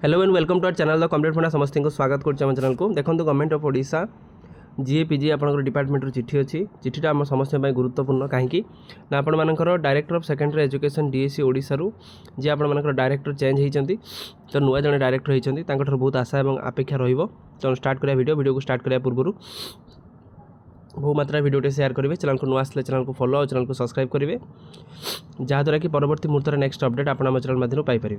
Hello and welcome to our channel the complete funda समस्त को स्वागत कर चैनल को देखो government of Odisha G A P G आपंकर डिपार्टमेंट चिठी अच्छी चिठीटा आम समस्त गुरुत्वपूर्ण कहीं ना आपर director of secondary education D A C Odisha जी आपर डायरेक्टर चेंज होती तो नुआ जड़े डायरेक्टर होती बहुत आशा और अपेक्षा रही स्टार्ट करा वीडियो को स्टार्ट करने पूर्व बहु मात्रा वीडियो शेयर करेंगे चैनल को नुआ आसले चैनल को फॉलो और चैनल को सब्सक्राइब करेंगे जहाँद्वारा कि परवर्ती मुहूर्त नेक्स्ट अपडेट आप चैनल माध्यम पाइपर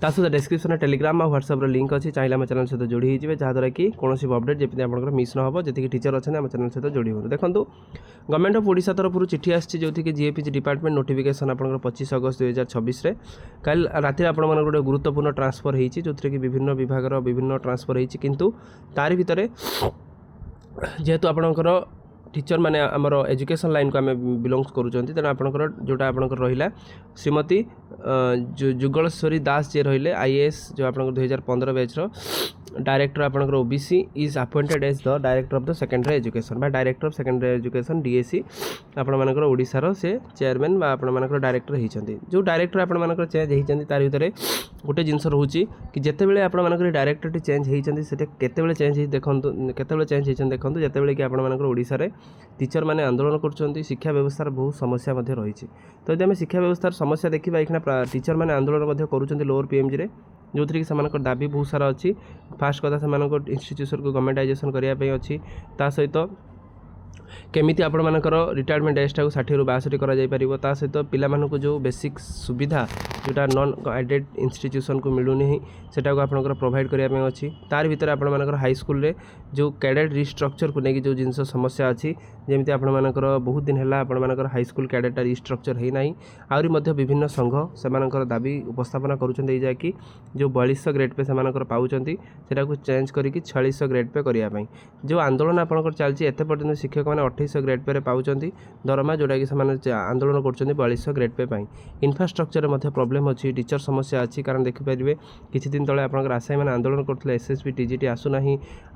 ता सहित डिस्क्रिप्शन टेलीग्राम और व्हाट्सएप लिंक अच्छी चाहिए आम चैनल सहित जोड़ी होते जहाँद्वारा कि कौन अपडेट जमी आप मिस न हो जी टीचर अच्छे आम चैनल सहित जोड़ी हो देखो गवर्नमेंट ऑफ ओडिशा तरफ चिठी आसी जो कि जीएपीजी डिपार्टमेंट नोटिफिकेशन आप 25 अगस्त 2026 कल राति आप गोटे गुरुत्वपूर्ण ट्रांसफर होती जो कि विभिन्न विभाग विभिन्न ट्रांसफर होती किंतु तारि भितर जेहेतु आपणकर टीचर माने आमर एजुकेशन लाइन को आम बिलोंग्स करूँ तेना आपंकर जोटा आपंकर रहा श्रीमती जुगलेश्वरी दास जी रहिले आईएएस जो आप 2015 बैचर डायरेक्टर आपंकर O B C is appointed as the director of the secondary education बा director of secondary education D A C आपंकर ओडिशार से चेयरमैन बा आपंकर डायरेक्टर होती जो डायरेक्टर आपंकर चेंज होती तार भितर गोटे जिनस रोचे कि जितेबाला आपंकर डायरेक्टर चेंज होती से केतबेले चेंज देखो केतबेले चेंज होती देखो जितेबाला कि आपंकर ओडिशारे टीचर मैंने आंदोलन कर शिक्षा व्यवस्थार बहुत समस्या रही तो यदि आम शिक्षा व्यवस्थार समस्या देखा ये टीचर मैंने आंदोलन कर लोअर पीएमजी रे जो थी कि दाबी बहुत सारा अच्छी फास्ट कथा से इंस्टीट्यूशन को गवर्नमेंटाइजेशन करने अच्छी ता सहित केमिति आपण मानकर रिटायरमेंट एज टाक 60 ରୁ 62 करा जाय परिबो ता सहित पिला मानको जो बेसिक सुविधा जोटा नॉन एडेड इंस्टीट्यूशन को मिलूनी सेटा को आपनकर प्रोवाइड करिया में अछि तार भीतर आपण मानकर हाई स्कूल रे जो कैडेट रिस्ट्रक्चर को लेकिन जो जिनस समस्या अछि जेमिति आपण मानकर बहुत दिन हैला आपण मानकर हाई स्कूल कैडेट रिस्ट्रक्चर हे नाही आउरी मध्य विभिन्न संघ से मानकर दाबी उपस्थापना करूछन दे जाय कि जो 4200 ग्रेड पे से मानकर पाउचंती सेटा को चेंज करी कि 4600 ग्रेड पे करिया पई जो आंदोलन आपनकर चलछि एते पर्यंत शिक्षक माने 2800 ग्रेड पे पाँच दरमा जोटा कि आंदोलन कर 4200 ग्रेड पे इनफ्रास्ट्रक्चर प्रॉब्लम अच्छी टीचर समस्या अच्छी कारण देखिपारे किसी दिन तले आप आशायी मैंने आंदोलन करते एसएसबी टीजीटी आसूना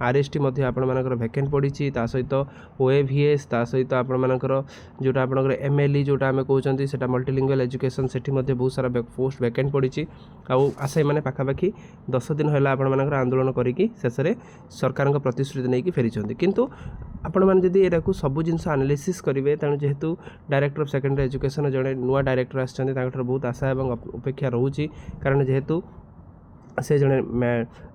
आरएसटी आपर भैकेंट पड़ी सहित ओएवीएस ता सहित आपर जोटा आप एमएलई जोटा आम कहते हैं मल्टीलिंगुअल एजुकेशन से बहुत सारा पोस्ट भैकेंट पड़ी आशायी मैंने पाखापाखि 10 दिन है आपर आंदोलन करके शेष में सरकार प्रतिश्रुति नहीं फेरी किंतु आपण मैंने जदि यहाँ सब जिन एनालिसिस करेंगे तेणु जेहेतु डायरेक्टर ऑफ सेकेंडरी एजुकेशन जड़े नुआ डायरेक्टर आसछन्ति बहुत आशा और अपेक्षा रोचे कारण जेहेतु से जड़े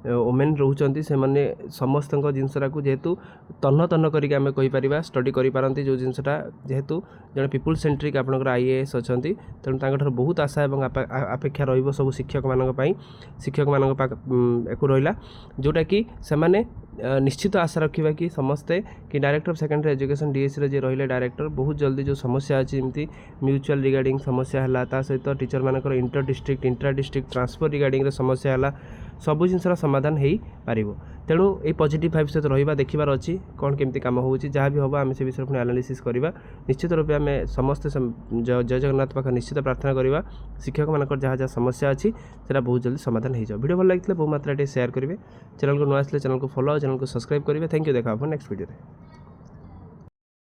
वोमेन रोचंती से माने समस्त जिनसरा को जेहेतु तन्न तन्न करके आम कहीपर स्टडी करें जो जिनसटा जेहेतु जड़े पीपुल सेंट्रिक आपंकर आईएएस अच्छा तेणु तांकर बहुत आशा और अपेक्षा रही सब शिक्षक मानी शिक्षक मान रहा जोटा कि सेमाने निश्चित आशा रखा कि समस्ते कि director of secondary education D A C जी रही डायरेक्टर बहुत जल्दी जो समस्या अच्छी जमी म्यूचुअल रिगार्डिंग समस्या है सहित टीचर मानकर inter district intra district transfer regarding समस्या है सब जिनसर समाधान हो पार तेणु ये पॉजिटिव भाइब सहित रहा देखार अच्छी कौन केमती काम हो जहाँ भी हम आम से विषय पुणी एनालिसिस करवा निश्चित रूप आम समस्ते जय जगन्नाथ पाख निश्चित प्रार्थना करवा शिक्षक मानकर जहाँ जहाँ समस्या अच्छी से बहुत जल्दी समाधान हो जाए वीडियो भल लगे बहुत मात्रा शेयर करेंगे चैनल को नुआ आसले चैनल को फॉलो चैनल को सब्सक्राइब करेंगे थैंक यू देखा नेक्स्ट वीडियो।